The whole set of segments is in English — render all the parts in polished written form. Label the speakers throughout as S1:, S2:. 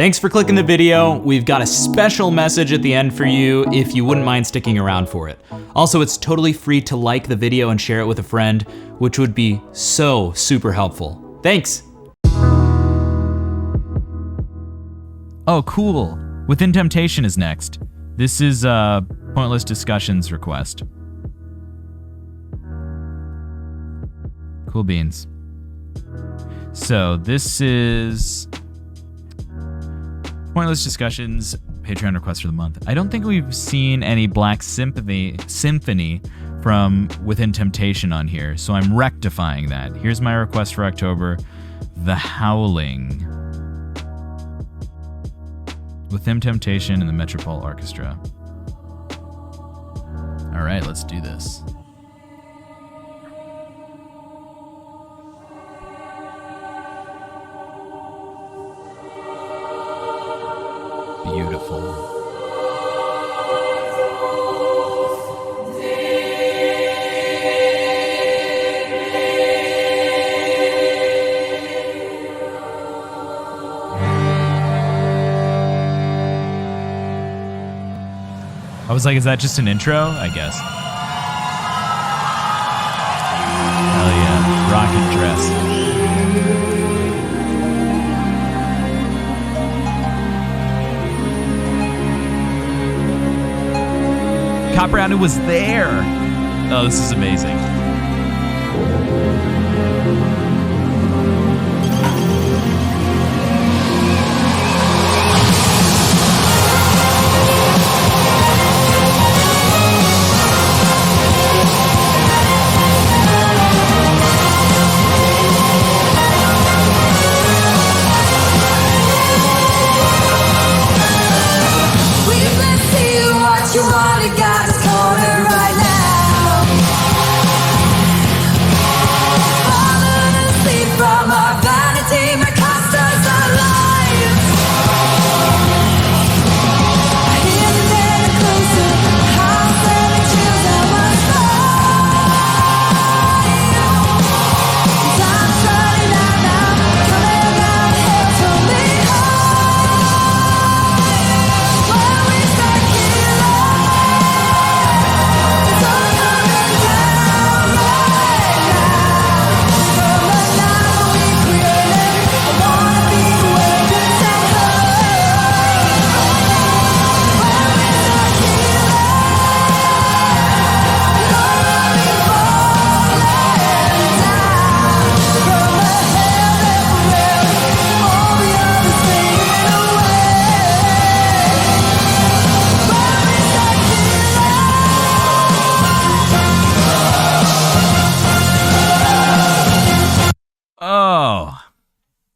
S1: Thanks for clicking the video. We've got a special message at the end for you if you wouldn't mind sticking around for it. Also, it's totally free to like the video and share it with a friend, which would be so super helpful. Thanks. Oh, cool. Within Temptation is next. This is a Pointless Discussions request. Cool beans. So this is Pointless Discussions Patreon request for the month. I don't think we've seen any Black Symphony from Within Temptation on here, so I'm rectifying that. Here's my request for October, The Howling. Within Temptation and the Metropole Orchestra. All right, let's do this. Beautiful. I was like, is that just an intro? I guess. Hell yeah. Rocket dress. Copperado was there. Oh, this is amazing.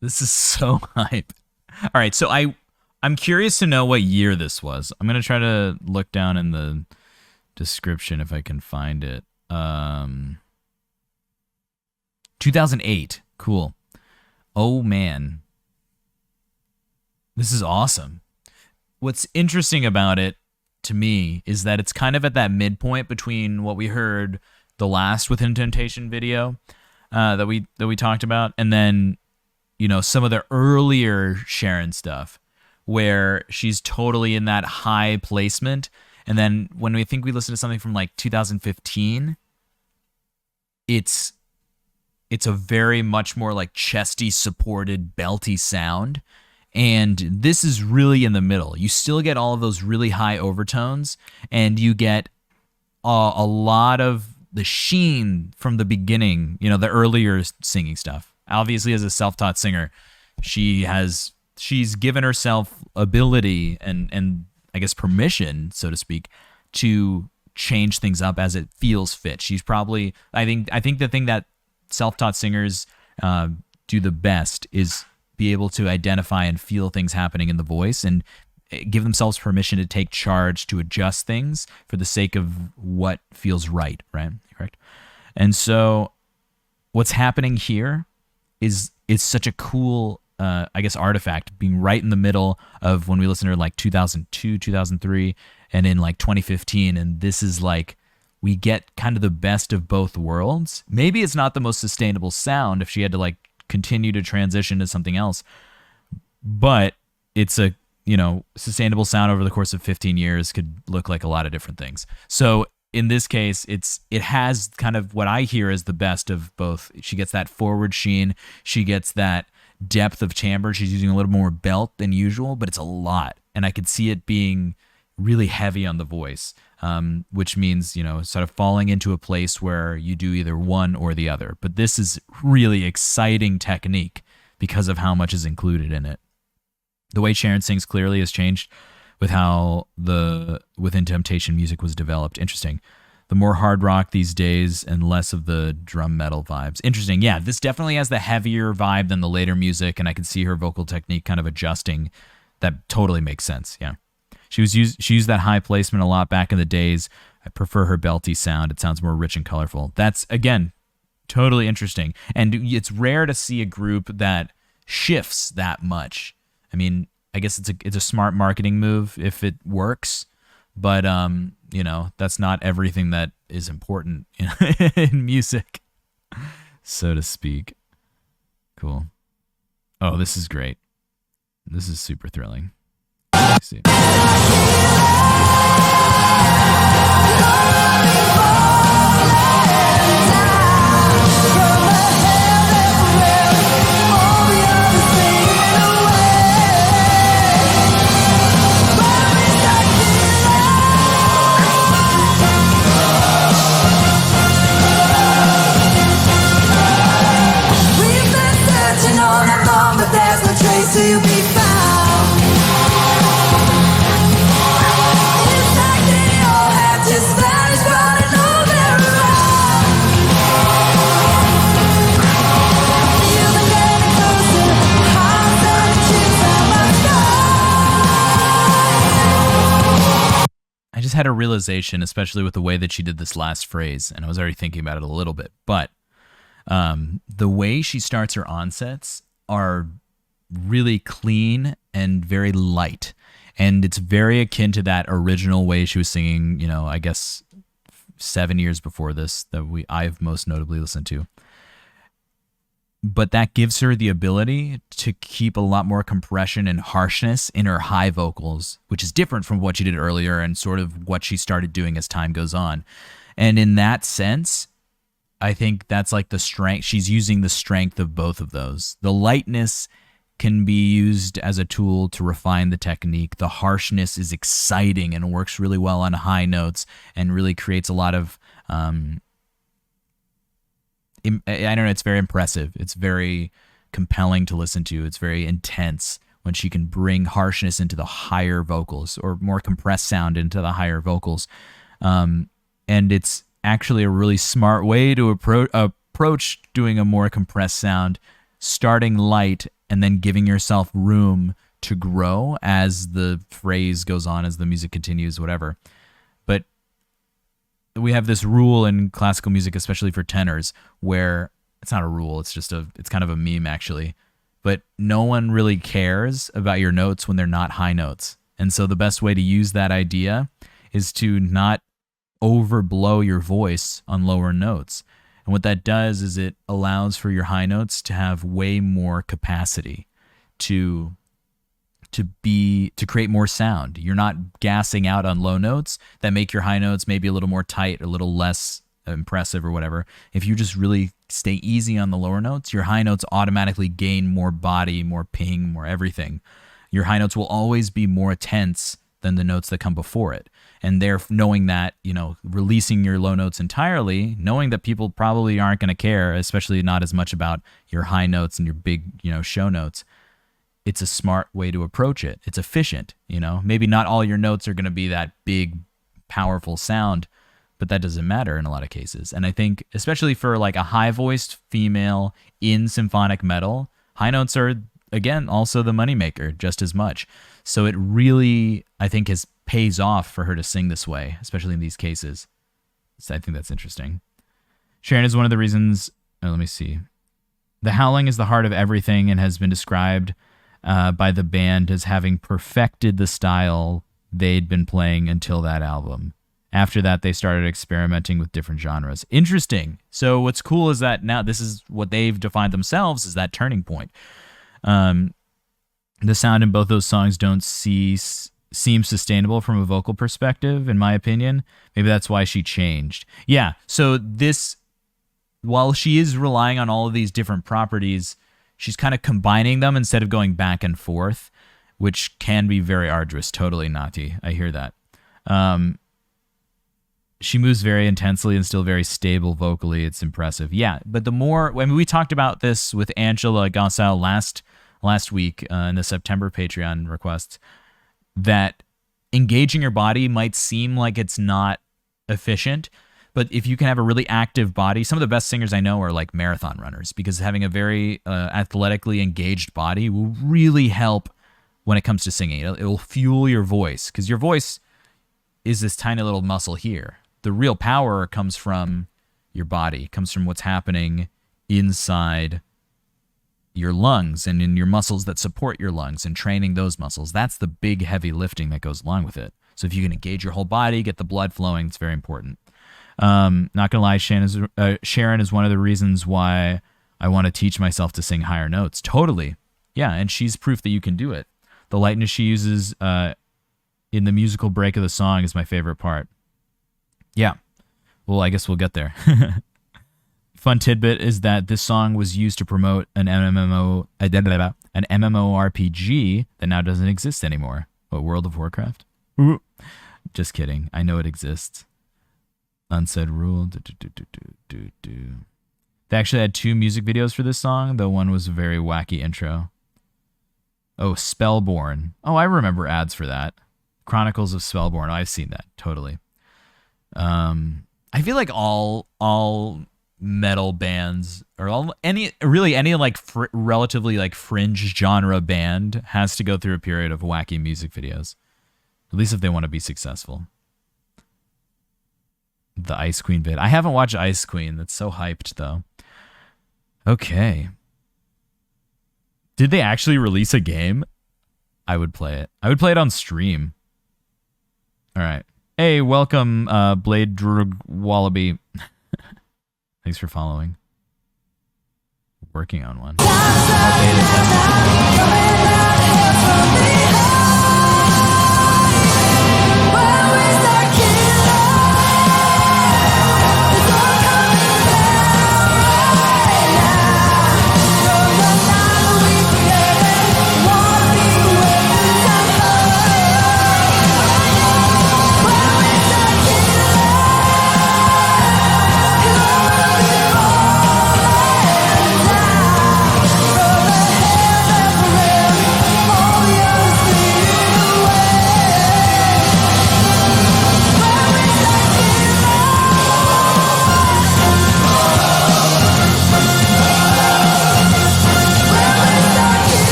S1: This is so hype. All right, so I'm curious to know what year this was. I'm gonna try to look down in the description if I can find it. 2008. Cool. Oh man, this is awesome. What's interesting about it to me is that it's kind of at that midpoint between what we heard the last Within Temptation video that we talked about, and then, you know, some of the earlier Sharon stuff where she's totally in that high placement. And then when we think we listen to something from like 2015, it's a very much more like chesty, supported, belty sound. And this is really in the middle. You still get all of those really high overtones, and you get a lot of the sheen from the beginning, you know, the earlier singing stuff. Obviously, as a self-taught singer, she's given herself ability and I guess permission, so to speak, to change things up as it feels fit. She's probably, I think the thing that self-taught singers do the best is be able to identify and feel things happening in the voice and give themselves permission to take charge, to adjust things for the sake of what feels right? Correct? And so what's happening here is such a cool, I guess, artifact, being right in the middle of when we listen to like 2002, 2003, and in like 2015. And this is like, we get kind of the best of both worlds. Maybe it's not the most sustainable sound if she had to like continue to transition to something else, but it's a, sustainable sound over the course of 15 years could look like a lot of different things. So in this case, it has kind of what I hear as the best of both. She gets that forward sheen, she gets that depth of timbre. She's using a little more belt than usual, but it's a lot, and I could see it being really heavy on the voice, which means, sort of falling into a place where you do either one or the other. But this is really exciting technique because of how much is included in it. The way Sharon sings clearly has changed with how the Within Temptation music was developed. Interesting. The more hard rock these days and less of the drum metal vibes. Interesting. Yeah, this definitely has the heavier vibe than the later music, and I can see her vocal technique kind of adjusting. That totally makes sense. Yeah. She used that high placement a lot back in the days. I prefer her belty sound. It sounds more rich and colorful. That's, again, totally interesting. And it's rare to see a group that shifts that much. I mean, I guess it's a smart marketing move if it works, but that's not everything that is important in music, so to speak. Cool. Oh, this is great. This is super thrilling. Let's see.
S2: To be found. It's like they all have just vanished, but I know they're around. Feel them getting closer, hearts and chips on my spine.
S1: I just had a realization, especially with the way that she did this last phrase, and I was already thinking about it a little bit, but the way she starts her onsets are really clean and very light, and it's very akin to that original way she was singing, I guess 7 years before this that I've most notably listened to. But that gives her the ability to keep a lot more compression and harshness in her high vocals, which is different from what she did earlier and sort of what she started doing as time goes on. And in that sense, I think that's like the strength. She's using the strength of both of those. The lightness can be used as a tool to refine the technique. The harshness is exciting and works really well on high notes and really creates a lot of, I don't know, it's very impressive. It's very compelling to listen to. It's very intense when she can bring harshness into the higher vocals or more compressed sound into the higher vocals. And it's actually a really smart way to approach doing a more compressed sound, starting light and then giving yourself room to grow as the phrase goes on, as the music continues, whatever. But we have this rule in classical music, especially for tenors, where it's not a rule, it's kind of a meme actually, but no one really cares about your notes when they're not high notes. And so the best way to use that idea is to not overblow your voice on lower notes. And what that does is it allows for your high notes to have way more capacity to create more sound. You're not gassing out on low notes that make your high notes maybe a little more tight, a little less impressive or whatever. If you just really stay easy on the lower notes, your high notes automatically gain more body, more ping, more everything. Your high notes will always be more tense than the notes that come before it. And they're knowing that, releasing your low notes entirely, knowing that people probably aren't going to care, especially not as much about your high notes and your big, show notes. It's a smart way to approach it. It's efficient, Maybe not all your notes are going to be that big, powerful sound, but that doesn't matter in a lot of cases. And I think, especially for like a high-voiced female in symphonic metal, high notes are, again, also the moneymaker just as much. So it really, I think, pays off for her to sing this way, especially in these cases. So I think that's interesting. Sharon is one of the reasons, let me see. The Howling is the heart of everything and has been described by the band as having perfected the style they'd been playing until that album. After that, they started experimenting with different genres. Interesting. So what's cool is that now this is what they've defined themselves as that turning point. The sound in both those songs don't seem sustainable from a vocal perspective, in my opinion. Maybe that's why she changed. Yeah, so this, while she is relying on all of these different properties, she's kind of combining them instead of going back and forth, which can be very arduous. Totally, Nati. I hear that. She moves very intensely and still very stable vocally. It's impressive. Yeah, but the more, I mean, we talked about this with Angela Gonçalves last week in the September Patreon requests, that engaging your body might seem like it's not efficient, but if you can have a really active body, some of the best singers I know are like marathon runners, because having a very athletically engaged body will really help when it comes to singing. It'll fuel your voice, because your voice is this tiny little muscle here. The real power comes from your body, comes from what's happening inside your lungs and in your muscles that support your lungs and training those muscles. That's the big heavy lifting that goes along with it. So if you can engage your whole body, get the blood flowing, it's very important. Not gonna lie, Sharon is one of the reasons why I want to teach myself to sing higher notes. Totally. Yeah, and she's proof that you can do it. The lightness she uses in the musical break of the song is my favorite part. Yeah. Well, I guess we'll get there. Fun tidbit is that this song was used to promote an MMORPG that now doesn't exist anymore. What, World of Warcraft? Just kidding. I know it exists. Unsaid rule. They actually had 2 music videos for this song, though one was a very wacky intro. Oh, Spellborn. Oh, I remember ads for that. Chronicles of Spellborn. Oh, I've seen that. Totally. I feel like all metal bands, or any like relatively like fringe genre band, has to go through a period of wacky music videos, at least if they want to be successful. The Ice Queen bit. I haven't watched Ice Queen. That's so hyped though. Okay. Did they actually release a game? I would play it. I would play it on stream. All right. Hey, welcome, Blade Drug Wallaby. Thanks for following. Working on one.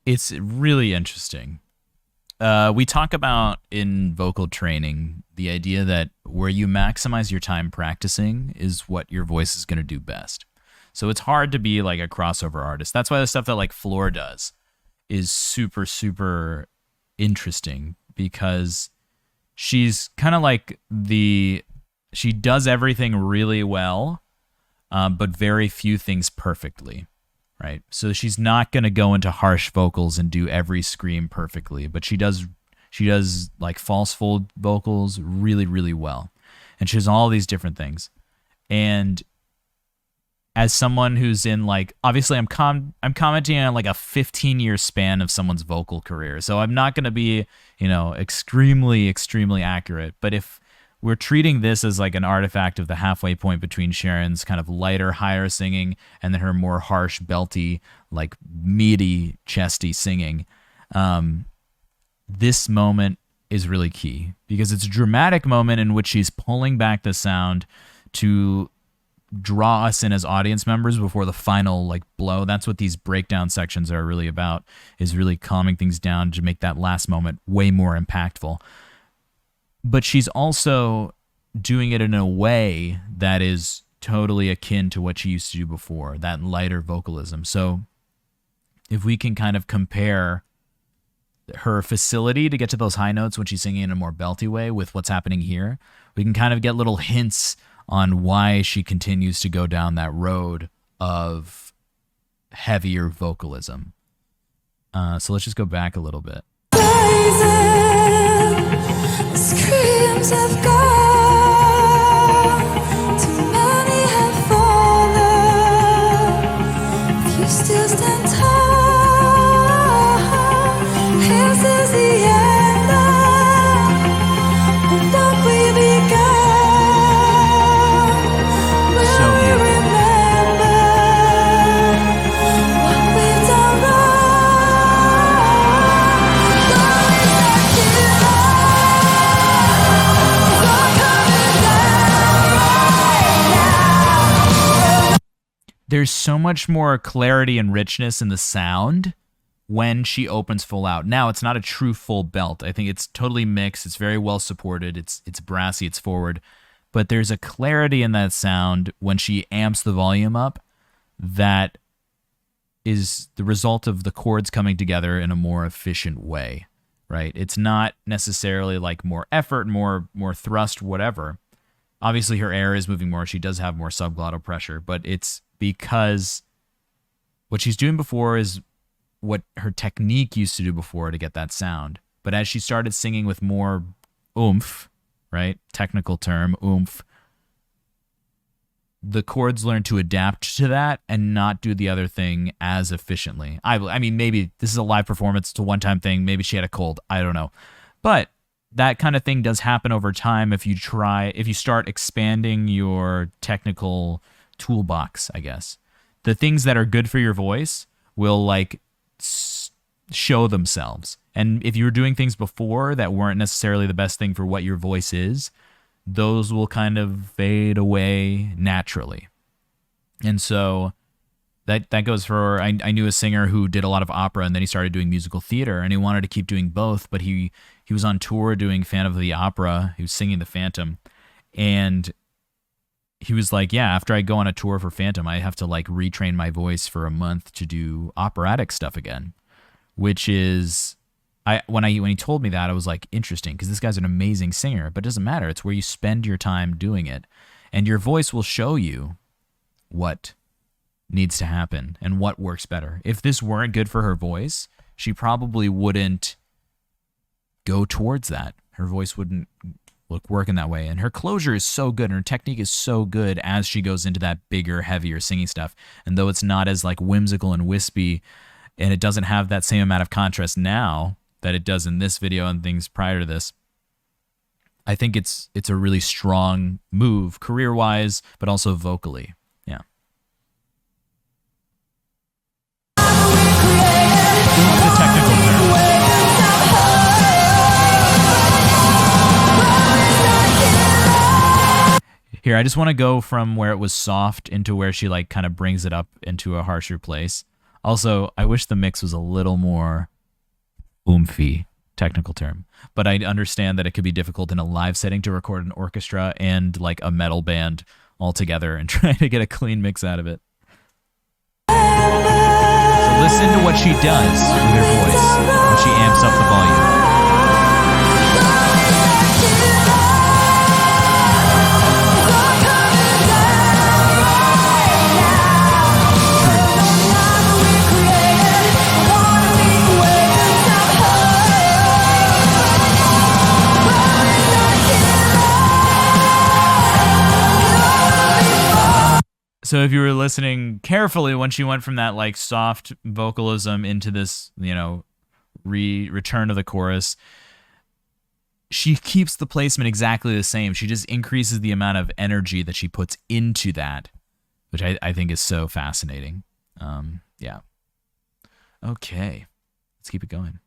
S1: It's really interesting. We talk about in vocal training the idea that where you maximize your time practicing is what your voice is going to do best. So it's hard to be like a crossover artist. That's why the stuff that like Floor does is super, super interesting, because she's kind of like she does everything really well, but very few things perfectly, right? So she's not going to go into harsh vocals and do every scream perfectly, but she does like false fold vocals really, really well. And she has all these different things. And as someone who's in like, obviously I'm commenting on like a 15-year span of someone's vocal career. So I'm not going to be, extremely, extremely accurate. But if we're treating this as like an artifact of the halfway point between Sharon's kind of lighter, higher singing and then her more harsh, belty, like meaty, chesty singing, this moment is really key because it's a dramatic moment in which she's pulling back the sound to draw us in as audience members before the final like blow. That's what these breakdown sections are really about, is really calming things down to make that last moment way more impactful. But she's also doing it in a way that is totally akin to what she used to do before, that lighter vocalism. So if we can kind of compare her facility to get to those high notes when she's singing in a more belty way with what's happening here, we can kind of get little hints on why she continues to go down that road of heavier vocalism. So let's just go back a little bit.
S2: Screams have gone, too many have fallen. If you still stand tall, this is the end of what we began. Will
S1: So
S2: we
S1: beautiful.
S2: remember what we've done wrong?
S1: There's so much more clarity and richness in the sound when she opens full out. Now, it's not a true full belt. I think it's totally mixed. It's very well supported. It's brassy. It's forward. But there's a clarity in that sound when she amps the volume up that is the result of the chords coming together in a more efficient way, right? It's not necessarily like more effort, more thrust, whatever. Obviously, her air is moving more. She does have more subglottal pressure, but it's because what she's doing before is what her technique used to do before to get that sound. But as she started singing with more oomph, right? Technical term, oomph. The chords learn to adapt to that and not do the other thing as efficiently. I mean, maybe this is a live performance. It's a one-time thing. Maybe she had a cold. I don't know. But that kind of thing does happen over time if you start expanding your technical toolbox, I guess. The things that are good for your voice will like show themselves. And if you were doing things before that weren't necessarily the best thing for what your voice is, those will kind of fade away naturally. And so that goes for, I knew a singer who did a lot of opera and then he started doing musical theater and he wanted to keep doing both, but he was on tour doing Phantom of the Opera. He was singing the Phantom. And he was like, yeah, after I go on a tour for Phantom, I have to like retrain my voice for a month to do operatic stuff again, which is, when he told me that, I was like, interesting, because this guy's an amazing singer, but it doesn't matter. It's where you spend your time doing it. And your voice will show you what needs to happen and what works better. If this weren't good for her voice, she probably wouldn't go towards that. Her voice wouldn't work in that way. And her closure is so good and her technique is so good as she goes into that bigger, heavier singing stuff. And though it's not as like whimsical and wispy, and it doesn't have that same amount of contrast now that it does in this video and things prior to this, I think it's a really strong move career-wise, but also vocally. Yeah. The technical term. Here, I just want to go from where it was soft into where she like kind of brings it up into a harsher place. Also, I wish the mix was a little more oomphy, technical term. But I understand that it could be difficult in a live setting to record an orchestra and like a metal band all together and try to get a clean mix out of it. So listen to what she does with her voice when she amps up the volume. So if you were listening carefully when she went from that like soft vocalism into this, return of the chorus, she keeps the placement exactly the same. She just increases the amount of energy that she puts into that, which I think is so fascinating. Yeah. Okay. Let's keep it going.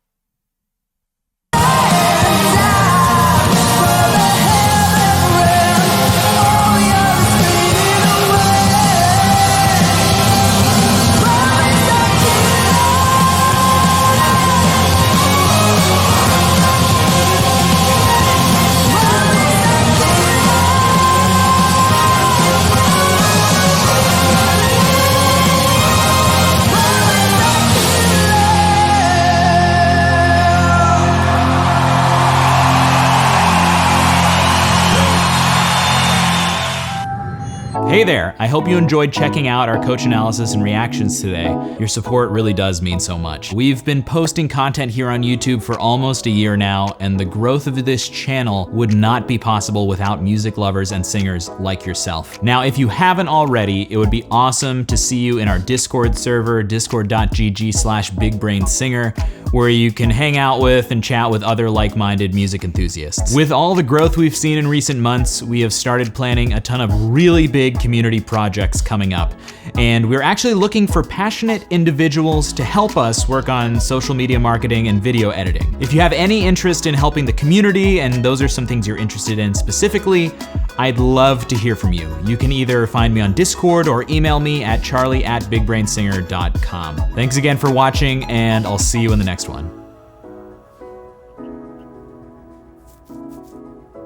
S1: Hey there, I hope you enjoyed checking out our coach analysis and reactions today. Your support really does mean so much. We've been posting content here on YouTube for almost a year now, and the growth of this channel would not be possible without music lovers and singers like yourself. Now, if you haven't already, it would be awesome to see you in our Discord server, discord.gg/bigbrainsinger, where you can hang out with and chat with other like-minded music enthusiasts. With all the growth we've seen in recent months, we have started planning a ton of really big community projects coming up. And we're actually looking for passionate individuals to help us work on social media marketing and video editing. If you have any interest in helping the community, and those are some things you're interested in specifically, I'd love to hear from you. You can either find me on Discord or email me at charlie@bigbrainsinger.com. Thanks again for watching, and I'll see you in the next one.